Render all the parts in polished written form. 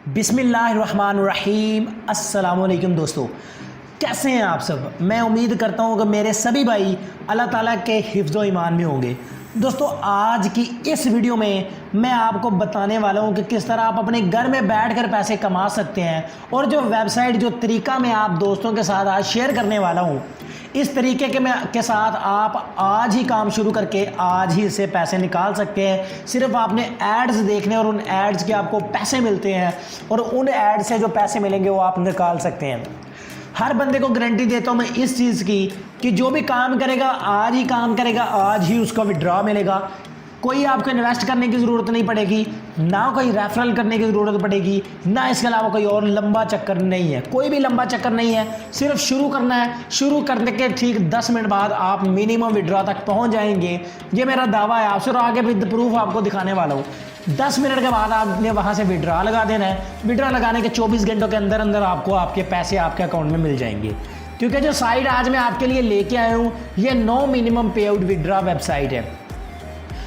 बिस्मिल्लाहिर्रहमानिर्रहीम। अस्सलामुअलैकुम दोस्तों, कैसे हैं आप सब। मैं उम्मीद करता हूँ कि मेरे सभी भाई अल्लाह ताला के हिफ्ज़ ईमान में होंगे। दोस्तों, आज की इस वीडियो में मैं आपको बताने वाला हूँ कि किस तरह आप अपने घर में बैठकर पैसे कमा सकते हैं, और जो वेबसाइट जो तरीका मैं आप दोस्तों के साथ आज शेयर करने वाला हूँ, इस तरीके के साथ आप आज ही काम शुरू करके आज ही इससे पैसे निकाल सकते हैं। सिर्फ आपने एड्स देखने और उन एड्स के आपको पैसे मिलते हैं, और उन एड से जो पैसे मिलेंगे वो आप निकाल सकते हैं। हर बंदे को गारंटी देता हूँ मैं इस चीज़ की कि जो भी काम करेगा आज ही काम करेगा, आज ही उसका विड्रॉ मिलेगा। कोई आपको इन्वेस्ट करने की ज़रूरत नहीं पड़ेगी, ना कोई रेफरल करने की ज़रूरत पड़ेगी, ना इसके अलावा कोई और लंबा चक्कर नहीं है। कोई भी लंबा चक्कर नहीं है, सिर्फ शुरू करना है। शुरू करने के ठीक 10 मिनट बाद आप मिनिमम विड्रॉ तक पहुंच जाएंगे। ये मेरा दावा है आपसे, और आगे विद प्रूफ आपको दिखाने वाला हूँ। 10 मिनट के बाद आपने वहाँ से विड्रॉ लगा देना है। विड्रॉ लगाने के 24 घंटों के अंदर अंदर आपको आपके पैसे आपके अकाउंट में मिल जाएंगे। क्योंकि जो साइट आज मैं आपके लिए लेके आया हूँ, ये नो मिनिमम पे आउट विड्रॉ वेबसाइट है।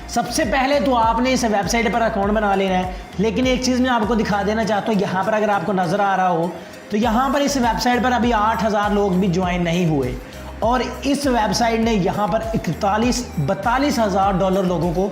सबसे पहले तो आपने इस वेबसाइट पर अकाउंट बना लेना है। लेकिन एक चीज़ मैं आपको दिखा देना चाहता हूँ, यहाँ पर अगर आपको नज़र आ रहा हो तो यहाँ पर इस वेबसाइट पर अभी 8000 लोग भी ज्वाइन नहीं हुए, और इस वेबसाइट ने यहाँ पर 42,000 डॉलर लोगों को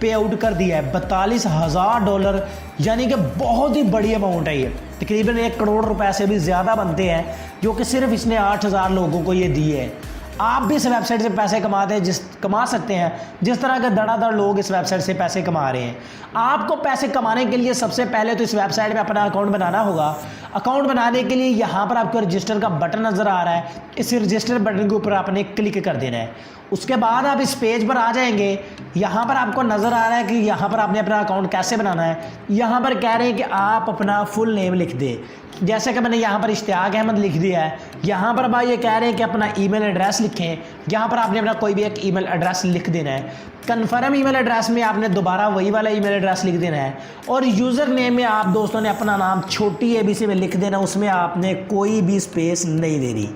पे आउट कर दिया है। 42,000 डॉलर यानी कि बहुत ही बड़ी अमाउंट है। ये तकरीबन 1 करोड़ रुपए से भी ज़्यादा बनते हैं, जो कि सिर्फ इसने 8000 लोगों को ये दिए है। आप भी इस वेबसाइट से पैसे कमा सकते हैं, जिस तरह के धड़ाधड़ लोग इस वेबसाइट से पैसे कमा रहे हैं। आपको पैसे कमाने के लिए सबसे पहले तो इस वेबसाइट में अपना अकाउंट बनाना होगा। अकाउंट बनाने के लिए यहाँ पर आपको रजिस्टर का बटन नज़र आ रहा है, इस रजिस्टर बटन के ऊपर आपने क्लिक कर देना है। उसके बाद आप इस पेज पर आ जाएंगे। यहाँ पर आपको नज़र आ रहा है कि यहाँ पर आपने अपना अकाउंट कैसे बनाना है। यहाँ पर कह रहे हैं कि आप अपना फुल नेम लिख दें, जैसे कि मैंने यहाँ पर इश्तियाक अहमद लिख दिया है। यहाँ पर भाई ये कह रहे हैं कि अपना ईमेल एड्रेस लिखें। यहाँ पर आपने अपना कोई भी एक ईमेल एड्रेस लिख देना है। कन्फर्म ईमेल एड्रेस में आपने दोबारा वही वाला ईमेल एड्रेस लिख देना है, और यूज़र नेम में आप दोस्तों ने अपना नाम छोटी ABC में लिख देना, उसमें आपने कोई भी स्पेस नहीं देनी।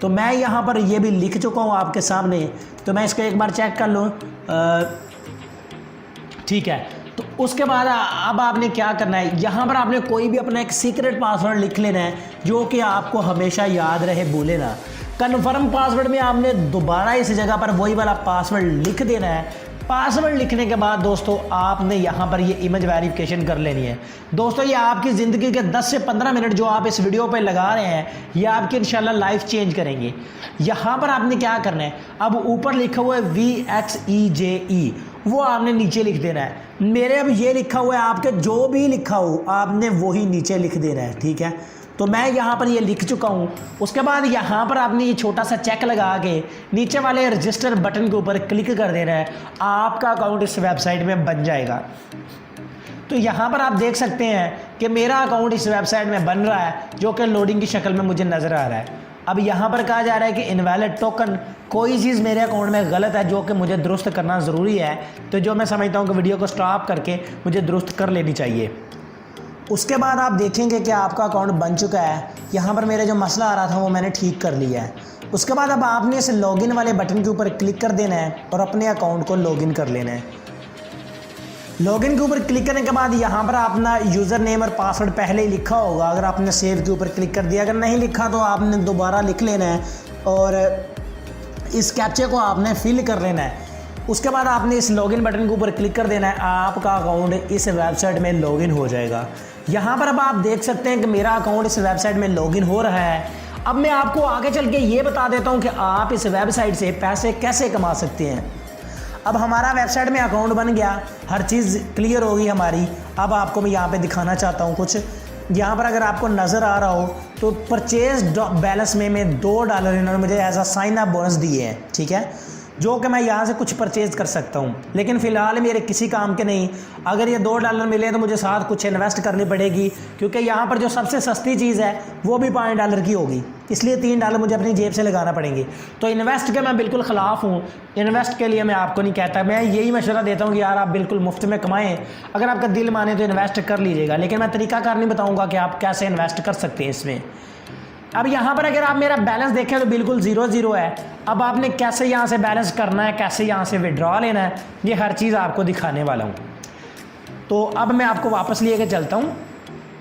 तो मैं यहाँ पर ये भी लिख चुका हूँ आपके सामने, तो मैं इसको एक बार चेक कर लूँ। ठीक है, तो उसके बाद अब आपने क्या करना है, यहाँ पर आपने कोई भी अपना एक सीक्रेट पासवर्ड लिख लेना है, जो कि आपको हमेशा याद रहे, भूले ना। कन्फर्म पासवर्ड में आपने दोबारा इस जगह पर वही वाला पासवर्ड लिख देना है। पासवर्ड लिखने के बाद दोस्तों आपने यहाँ पर ये इमेज वेरिफिकेशन कर लेनी है। दोस्तों, ये आपकी ज़िंदगी के 10 से 15 मिनट जो आप इस वीडियो पे लगा रहे हैं, ये आपकी इंशाल्लाह लाइफ चेंज करेंगे। यहाँ पर आपने क्या करना है, अब ऊपर लिखा हुआ है VXEJE, वो आपने नीचे लिख देना है। मेरे अब ये लिखा हुआ है, आपके जो भी लिखा हो आपने वही नीचे लिख देना है। ठीक है, तो मैं यहाँ पर ये लिख चुका हूँ। उसके बाद यहाँ पर आपने ये छोटा सा चेक लगा के नीचे वाले रजिस्टर बटन के ऊपर क्लिक कर देना है। आपका अकाउंट इस वेबसाइट में बन जाएगा। तो यहाँ पर आप देख सकते हैं कि मेरा अकाउंट इस वेबसाइट में बन रहा है, जो कि लोडिंग की शक्ल में मुझे नज़र आ रहा है। अब यहाँ पर कहा जा रहा है कि इनवैलिड टोकन, कोई चीज़ मेरे अकाउंट में गलत है जो कि मुझे दुरुस्त करना ज़रूरी है। तो जो मैं समझता हूँ कि वीडियो को स्टॉप करके मुझे दुरुस्त कर लेनी चाहिए। उसके बाद आप देखेंगे कि आपका अकाउंट बन चुका है। यहाँ पर मेरे जो मसला आ रहा था वो मैंने ठीक कर लिया है। उसके बाद अब आपने इस लॉगिन वाले बटन के ऊपर क्लिक कर देना है और अपने अकाउंट को लॉगिन कर लेना है। लॉगिन के ऊपर क्लिक करने के बाद यहाँ पर अपना यूज़र नेम और पासवर्ड पहले ही लिखा होगा। अगर आपने सेव के ऊपर क्लिक कर दिया, अगर नहीं लिखा तो आपने दोबारा लिख लेना है, और इस कैप्चे को आपने फिल कर लेना है। उसके बाद आपने इस लॉगिन बटन के ऊपर क्लिक कर देना है। आपका अकाउंट इस वेबसाइट में लॉगिन हो जाएगा। यहाँ पर अब आप देख सकते हैं कि मेरा अकाउंट इस वेबसाइट में लॉगिन हो रहा है। अब मैं आपको आगे चल के ये बता देता हूँ कि आप इस वेबसाइट से पैसे कैसे कमा सकते हैं। अब हमारा वेबसाइट में अकाउंट बन गया, हर चीज़ क्लियर होगी हमारी। अब आपको मैं यहाँ पे दिखाना चाहता हूँ कुछ। यहाँ पर अगर आपको नज़र आ रहा हो तो परचेज बैलेंस में $2 इन्होंने मुझे as a sign up bonus दिए हैं। ठीक है, जो कि मैं यहाँ से कुछ परचेज़ कर सकता हूँ, लेकिन फ़िलहाल मेरे किसी काम के नहीं। अगर ये $2 मिले तो मुझे साथ कुछ इन्वेस्ट करनी पड़ेगी, क्योंकि यहाँ पर जो सबसे सस्ती चीज़ है वो भी $5 की होगी, इसलिए $3 मुझे अपनी जेब से लगाना पड़ेंगे। तो इन्वेस्ट के मैं बिल्कुल ख़िलाफ़ हूँ। इन्वेस्ट के लिए मैं आपको नहीं कहता, मैं यही मशवरा देता हूँ कि यार आप बिल्कुल मुफ्त में कमाएँ। अगर आपका दिल माने तो इन्वेस्ट कर लीजिएगा, लेकिन मैं तरीक़ाकार नहीं बताऊँगा कि आप कैसे इन्वेस्ट कर सकते हैं इसमें। अब यहाँ पर अगर आप मेरा बैलेंस देखें तो बिल्कुल 0 है। अब आपने कैसे यहाँ से बैलेंस करना है, कैसे यहाँ से विड्रॉ लेना है, ये हर चीज़ आपको दिखाने वाला हूँ। तो अब मैं आपको वापस लिए के चलता हूँ।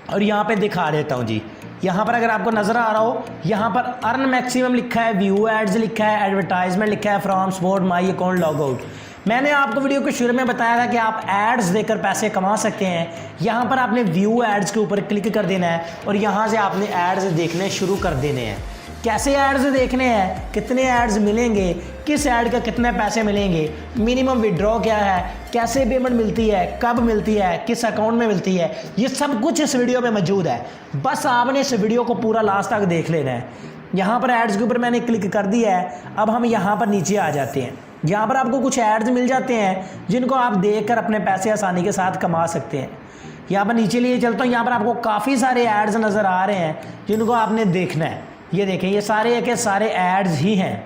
और यहाँ पे दिखा देता हूँ जी। यहाँ पर अगर आपको नज़र आ रहा हो, यहाँ पर अर्न मैक्सिमम लिखा है, व्यू एड्स लिखा है, एडवर्टाइजमेंट लिखा है, from support my account log out. मैंने आपको वीडियो के शुरू में बताया था कि आप एड्स देकर पैसे कमा सकते हैं। यहाँ पर आपने व्यू एड्स के ऊपर क्लिक कर देना है और यहाँ से आपने एड्स देखने शुरू कर देने हैं। कैसे एड्स देखने हैं, कितने एड्स मिलेंगे, किस ऐड का कितने पैसे मिलेंगे, मिनिमम विड्रॉ क्या है, कैसे पेमेंट मिलती है, कब मिलती है, किस अकाउंट में मिलती है, ये सब कुछ इस वीडियो में मौजूद है। बस आपने इस वीडियो को पूरा लास्ट तक देख लेना है। यहाँ पर एड्स के ऊपर मैंने क्लिक कर दिया है। अब हम यहाँ पर नीचे आ जाते हैं। यहाँ पर आपको कुछ एड्स मिल जाते हैं जिनको आप देखकर अपने पैसे आसानी के साथ कमा सकते हैं। यहाँ पर नीचे लिए चलता हूँ। यहाँ पर आपको काफ़ी सारे एड्स नज़र आ रहे हैं जिनको आपने देखना है। ये देखें, ये सारे के सारे एड्स ही हैं।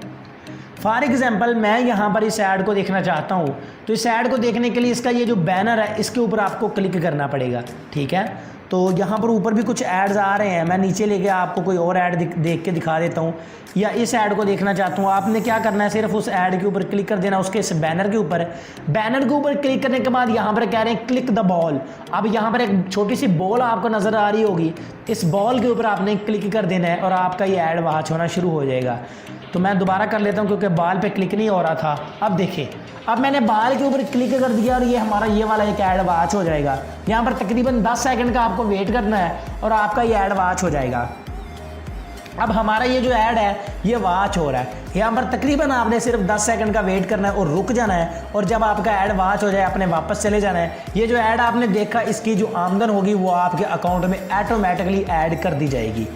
फॉर एग्जांपल मैं यहाँ पर इस ऐड को देखना चाहता हूँ, तो इस ऐड को देखने के लिए इसका ये जो बैनर है इसके ऊपर आपको क्लिक करना पड़ेगा। ठीक है, तो यहाँ पर ऊपर भी कुछ एड्स आ रहे हैं। मैं नीचे लेके आपको कोई और ऐड देख के दिखा देता हूँ, या इस ऐड को देखना चाहता हूँ। आपने क्या करना है, सिर्फ उस ऐड के ऊपर क्लिक कर देना, उसके इस बैनर के ऊपर। बैनर के ऊपर क्लिक करने के बाद यहाँ पर कह रहे हैं क्लिक द बॉल। अब यहाँ पर एक छोटी सी बॉल आपको नज़र आ रही होगी, इस बॉल के ऊपर आपने क्लिक कर देना है और आपका ये ऐड वॉच होना शुरू हो जाएगा। तो मैं दोबारा कर लेता हूँ क्योंकि बाल पे क्लिक नहीं हो रहा था। अब देखिए, अब मैंने बाल के ऊपर क्लिक कर दिया और ये हमारा ये वाला एक ऐड वॉच हो जाएगा। यहाँ पर तकरीबन 10 सेकंड का आपको वेट करना है और आपका ये ऐड वॉच हो जाएगा। अब हमारा ये जो ऐड है ये वॉच हो रहा है। यहाँ पर तकरीबन आपने सिर्फ 10 सेकंड का वेट करना है और रुक जाना है, और जब आपका ऐड वॉच हो जाए आपने वापस चले जाना है। ये जो ऐड आपने देखा, इसकी जो आमदन होगी वो आपके अकाउंट में ऑटोमेटिकली ऐड कर दी जाएगी।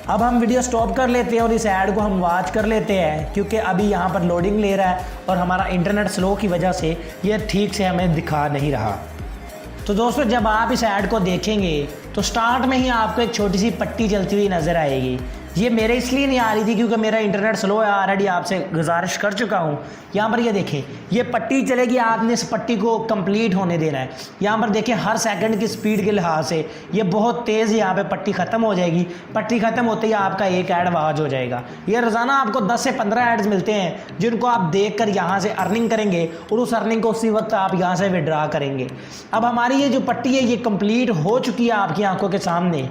अब हम वीडियो स्टॉप कर लेते हैं और इस ऐड को हम वॉच कर लेते हैं, क्योंकि अभी यहाँ पर लोडिंग ले रहा है और हमारा इंटरनेट स्लो की वजह से ये ठीक से हमें दिखा नहीं रहा। तो दोस्तों, जब आप इस ऐड को देखेंगे तो स्टार्ट में ही आपको एक छोटी सी पट्टी चलती हुई नज़र आएगी। ये मेरे इसलिए नहीं आ रही थी क्योंकि मेरा इंटरनेट स्लो है, ऑलरेडी आपसे गुजारिश कर चुका हूँ। यहाँ पर ये देखें, ये पट्टी चलेगी, आपने इस पट्टी को कंप्लीट होने देना है। यहाँ पर देखें, हर सेकंड की स्पीड के लिहाज से ये बहुत तेज़ यहाँ पे पट्टी ख़त्म हो जाएगी। पट्टी ख़त्म होते ही आपका एक ऐड वॉच हो जाएगा। ये रोज़ाना आपको 10 से 15 ऐड्स मिलते हैं जिनको आप देख कर यहाँ से अर्निंग करेंगे और उस अर्निंग को उसी वक्त आप यहाँ से विड्रा करेंगे। अब हमारी ये जो पट्टी है ये कंप्लीट हो चुकी है आपकी आंखों के सामने।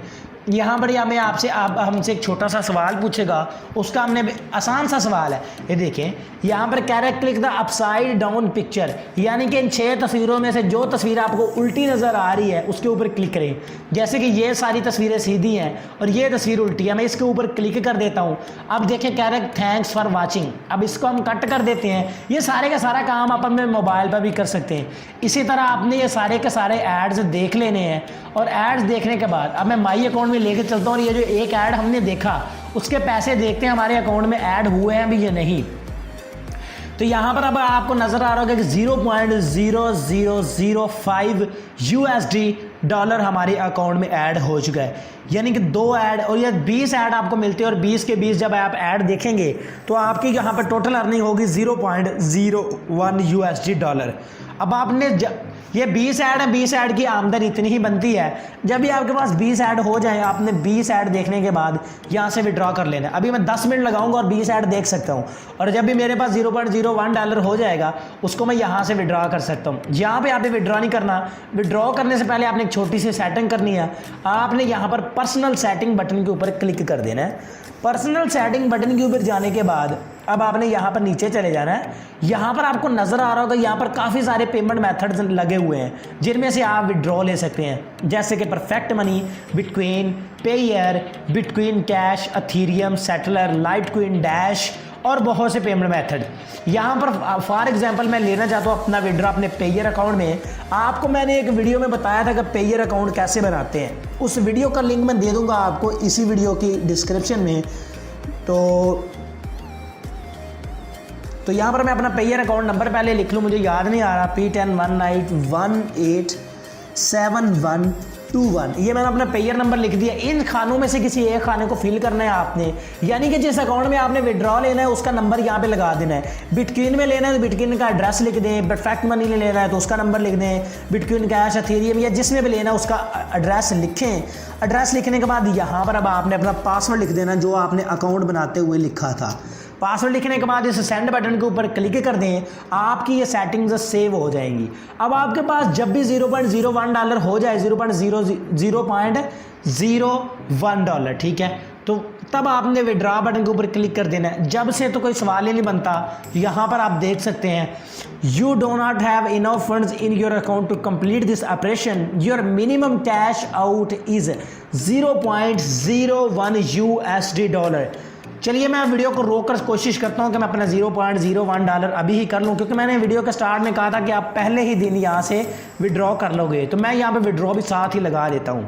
यहाँ पर हमें आपसे हमसे एक छोटा सा सवाल पूछेगा, उसका हमने आसान सा सवाल है। ये देखें, यहाँ पर कह रहा है click the upside down picture, यानी कि इन 6 तस्वीरों में से जो तस्वीर आपको उल्टी नज़र आ रही है उसके ऊपर क्लिक करें। जैसे कि ये सारी तस्वीरें सीधी हैं और ये तस्वीर उल्टी है। मैं इसके ऊपर क्लिक कर देता हूँ। अब देखें, कह रहे हैं थैंक्स फॉर वॉचिंग। अब इसको हम कट कर देते हैं। ये सारे का सारा काम आप अपने मोबाइल पर भी कर सकते हैं। इसी तरह आपने ये सारे के सारे एड्स देख लेने हैं, और एड्स देखने के बाद अब मैं माई अकाउंट में लेके चलता हूँ और ये जो एक ऐड हमने देखा उसके पैसे देखते हैं हमारे अकाउंट में ऐड हुए हैं भी या नहीं। तो यहाँ पर अब आपको नज़र आ रहा होगा कि 0.0005 USD डॉलर हमारे अकाउंट में ऐड हो चुका है। यानी कि 2 ऐड और ये 20 ऐड आपको मिलते हैं, और 20 के 20 जब आप ऐड देखेंगे तो आपकी यहाँ पर टोटल अर्निंग होगी 0.01 USD डॉलर। अब आपने ये 20 ऐड है, 20 ऐड की आमदन इतनी ही बनती है। जब भी आपके पास 20 ऐड हो जाए, आपने 20 ऐड देखने के बाद यहाँ से विड्रॉ कर लेना है। अभी मैं 10 मिनट लगाऊंगा और 20 ऐड देख सकता हूँ, और जब भी मेरे पास 0.01 डॉलर हो जाएगा उसको मैं यहाँ से विड्रॉ कर सकता हूँ। यहाँ पे आपने विड्रॉ नहीं करना। विड्रॉ करने से पहले आपने एक छोटी सी सेटिंग करनी है। आपने यहाँ पर पर्सनल सेटिंग बटन के ऊपर क्लिक कर देना है। पर्सनल सेटिंग बटन के ऊपर जाने के बाद अब आपने यहाँ पर नीचे चले जाना है। यहाँ पर आपको नज़र आ रहा होगा, यहाँ पर काफ़ी सारे पेमेंट मेथड्स लगे हुए हैं जिनमें से आप विड्रॉ ले सकते हैं, जैसे कि Perfect Money, Bitcoin, Payeer, Bitcoin Cash, Ethereum, Stellar, Litecoin, Dash और बहुत से पेमेंट मेथड। यहाँ पर फॉर एग्जांपल मैं लेना चाहता हूँ अपना विड्रॉ अपने पेयर अकाउंट में। आपको मैंने एक वीडियो में बताया था कि पेयर अकाउंट कैसे बनाते हैं। उस वीडियो का लिंक मैं दे दूँगा आपको इसी वीडियो की डिस्क्रिप्शन में। तो यहाँ पर मैं अपना पेयर अकाउंट नंबर पहले लिख लूँ, मुझे याद नहीं आ रहा, P1018187121। ये मैंने अपना पेयर नंबर लिख दिया। इन खानों में से किसी एक खाने को फिल करना है आपने, यानी कि जिस अकाउंट में आपने विड्रॉ लेना है उसका नंबर यहाँ पे लगा देना है। बिटकॉइन में लेना है तो बिटकॉइन का एड्रेस लिख दें, परफेक्ट मनी में लेना है तो उसका नंबर लिख दें, बिटकॉइन कैश, अथीरियम या जिसमें भी लेना है उसका एड्रेस लिखें। एड्रेस लिखने के बाद यहाँ पर अब आपने अपना पासवर्ड लिख देना जो आपने अकाउंट बनाते हुए लिखा था। पासवर्ड लिखने के बाद इस सेंड बटन के ऊपर क्लिक कर दें, आपकी ये सेटिंग्स सेव हो जाएंगी। अब आपके पास जब भी $0.01 हो जाए, $0.01, ठीक है, तो तब आपने विड्रॉ बटन के ऊपर क्लिक कर देना है। जब से तो कोई सवाल ही नहीं बनता। यहाँ पर आप देख सकते हैं, you do not have enough funds in your account to complete this operation, your minimum cash out is $0.01 चलिए मैं वीडियो को रोककर कोशिश करता हूं कि मैं अपना $0.01 अभी ही कर लूं, क्योंकि मैंने वीडियो के स्टार्ट में कहा था कि आप पहले ही दिन यहां से विड्रॉ कर लोगे, तो मैं यहां पे विड्रॉ भी साथ ही लगा देता हूं।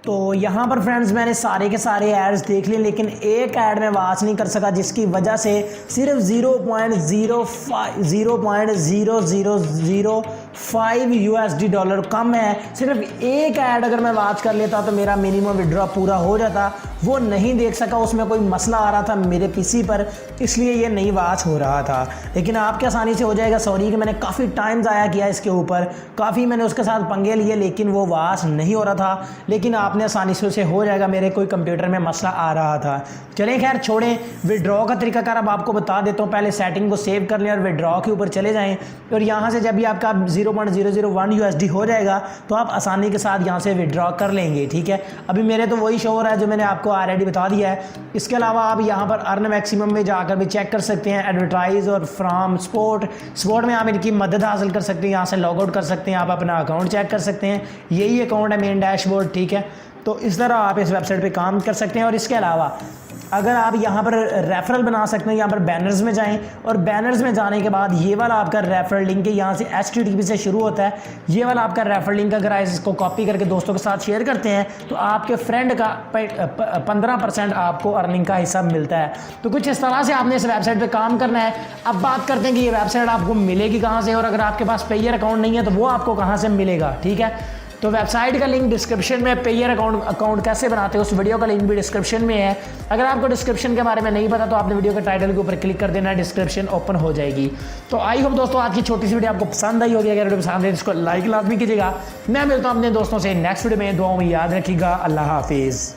तो यहाँ पर फ्रेंड्स मैंने सारे के सारे एड्स देख लिए, लेकिन एक ऐड में वॉच नहीं कर सका, जिसकी वजह से सिर्फ $0.0005 कम है। सिर्फ एक ऐड अगर मैं वॉच कर लेता तो मेरा मिनिमम विड्रॉ पूरा हो जाता। वो नहीं देख सका, उसमें कोई मसला आ रहा था मेरे पीसी पर, इसलिए ये नहीं वॉच हो रहा था। लेकिन आपके आसानी से हो जाएगा। सॉरी कि मैंने काफ़ी टाइम ज़ाया किया इसके ऊपर, काफ़ी मैंने उसके साथ पंगे लिए, लेकिन वो वॉच नहीं हो रहा था। लेकिन आपने आसानी से उसे हो जाएगा, मेरे कोई कंप्यूटर में मसला आ रहा था। चलें खैर छोड़ें, विड्रॉ का तरीकाकार अब आपको बता देता हूँ। पहले सेटिंग को सेव कर लें और विड्रॉ के ऊपर चले जाएं, और यहाँ से जब भी आपका $0.001 हो जाएगा तो आप आसानी के साथ यहाँ से विड्रॉ कर लेंगे, ठीक है। अभी मेरे तो वही शो हो रहा है जो मैंने आपको ऑलरेडी बता दिया है। इसके अलावा आप यहाँ पर अर्न मैक्सिमम में जाकर भी चेक कर सकते हैं, एडवर्टाइज और फ्रॉम स्पोर्ट में आप इनकी मदद हासिल कर सकते हैं। यहाँ से लॉग आउट कर सकते हैं, आप अपना अकाउंट चेक कर सकते हैं। यही अकाउंट है मेन डैशबोर्ड, ठीक है। तो इस तरह आप इस वेबसाइट पे काम कर सकते हैं। और इसके अलावा अगर आप यहाँ पर रेफरल बना सकते हैं, यहाँ पर बैनर्स में जाएं, और बैनर्स में जाने के बाद ये वाला आपका रेफरल लिंक है, यहाँ से HTTP से शुरू होता है। ये वाला आपका रेफरल लिंक अगर आप इसको कॉपी करके दोस्तों के साथ शेयर करते हैं तो आपके फ्रेंड का 15% आपको अर्निंग का हिस्सा मिलता है। तो कुछ इस तरह से आपने इस वेबसाइट पर काम करना है। अब बात करते हैं कि ये वेबसाइट आपको मिलेगी कहाँ से, और अगर आपके पास पेयर अकाउंट नहीं है तो वो आपको कहाँ से मिलेगा, ठीक है। तो वेबसाइट का लिंक डिस्क्रिप्शन में, पेयर अकाउंट कैसे बनाते हैं उस वीडियो का लिंक भी डिस्क्रिप्शन में है। अगर आपको डिस्क्रिप्शन के बारे में नहीं पता तो आपने वीडियो के टाइटल के ऊपर क्लिक कर देना, डिस्क्रिप्शन ओपन हो जाएगी। तो आई होप दोस्तों आज की छोटी सी वीडियो आपको पसंद आई होगी। अगर वीडियो पसंद है इसको लाइक लाजमी कीजिएगा। मैं मिलता हूँ अपने दोस्तों से नेक्स्ट वीडियो में। दुआओं में याद रखिएगा। अल्लाह हाफिज़।